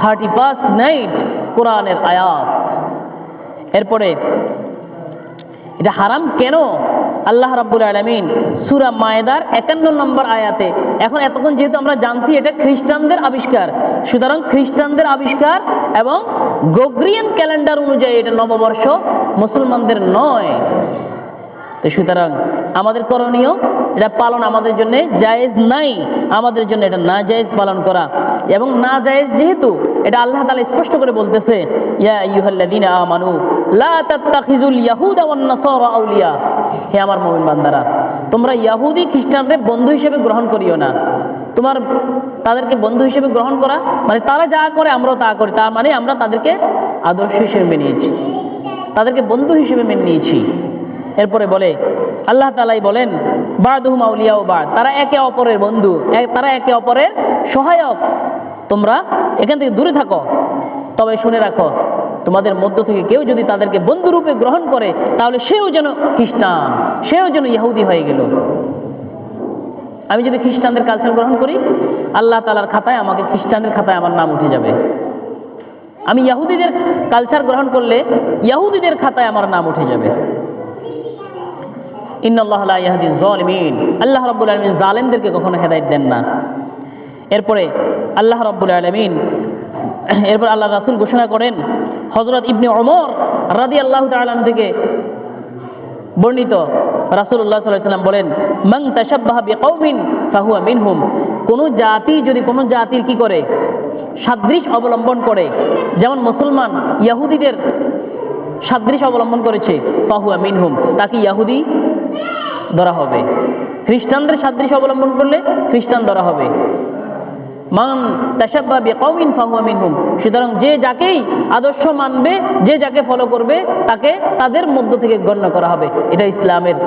31st night কোরআনের আয়াত। এরপরে এটা হারাম কেন? আল্লাহ রাব্বুল আলামিন সূরা মায়েদার 51 নম্বর আয়াতে, এখন এতক্ষণ যেহেতু আমরা জানছি এটা খ্রিস্টানদের আবিষ্কার, সুতরাং খ্রিস্টানদের আবিষ্কার এবং গ্রেগরিয়ান ক্যালেন্ডার অনুযায়ী এটা নববর্ষ, মুসলমানদের নয়। তো সুতরাং আমাদের করণীয় এটা পালন আমাদের জন্য জায়েজ নাই, আমাদের জন্য এটা না জায়েজ পালন করা। এবং না জায়েজ যেহেতু এটা আল্লাহ তাআলা স্পষ্ট করে বলতেছে, ইয়া আইয়ুহাল্লাযীনা আমানু লা তাত্তাখিজুল ইয়াহুদা ওয়ান নাসারা আউলিয়া, হে আমার মুমিন বান্দারা, তোমরা ইহুদি খ্রিস্টানদের বন্ধু হিসেবে গ্রহণ করিও না। তাদেরকে বন্ধু হিসেবে গ্রহণ করা মানে তারা যা করে আমরাও তা করি, তার মানে আমরা তাদেরকে আদর্শ হিসেবে মেনে নিয়েছি, তাদেরকে বন্ধু হিসেবে মেনে নিয়েছি। এরপরে বলে আল্লাহ তাআলাই বলেন, বা'দুহুম আউলিয়াউ বা'দ, তারা একে অপরের বন্ধু, তারা একে অপরের সহায়ক, তোমরা এখান থেকে দূরে থাকো। তবে শুনে রাখো, তোমাদের মধ্য থেকে কেউ যদি তাদেরকে বন্ধুরূপে গ্রহণ করে তাহলে সেও যেন খ্রিস্টান, সেও যেন ইহুদি হয়ে গেল। আমি যদি খ্রিস্টানদের কালচার গ্রহণ করি, আল্লাহ তাআলার খাতায় আমাকে খ্রিস্টানের খাতায় আমার নাম উঠে যাবে। আমি ইহুদিদের কালচার গ্রহণ করলে ইহুদিদের খাতায় আমার নাম উঠে যাবে। ইন্নাল্লাহা লা ইয়াহদিয যালিমিন, আল্লাহ রাব্বুল আলামিন জালেমদেরকে কখনো হেদায়েত দেন না। এরপরে আল্লাহ রাব্বুল আলামিন, এরপর আল্লাহ রাসূল ঘোষণা করেন, হযরত ইবনে ওমর রাদিয়াল্লাহু তাআলা আনহু থেকে বর্ণিত, রাসূলুল্লাহ সাল্লাল্লাহু আলাইহি ওয়াসাল্লাম বলেন, মান তাশাব্বাহা বিকওমিন ফাহুয়া মিনহুম, কোন জাতি যদি কোনো জাতির কি করে সাদৃশ্য অবলম্বন করে, যেমন মুসলমান ইহুদিদের সাদৃশ্য অবলম্বন করেছে, ফাহুয়া মিনহুম, তাকে ইহুদি ধরা হবে। খ্রিস্টানদের সাদৃশ্য অবলম্বন করলে খ্রিস্টান ধরা হবে। মান তাশাব্বাহা বিকওমিন ফাহুয়া মিনহুম, সুতরাং যে যাকেই আদর্শ মানবে, যে যাকে ফলো করবে তাকে তাদের মধ্য থেকে গণ্য করা হবে। এটা ইসলামের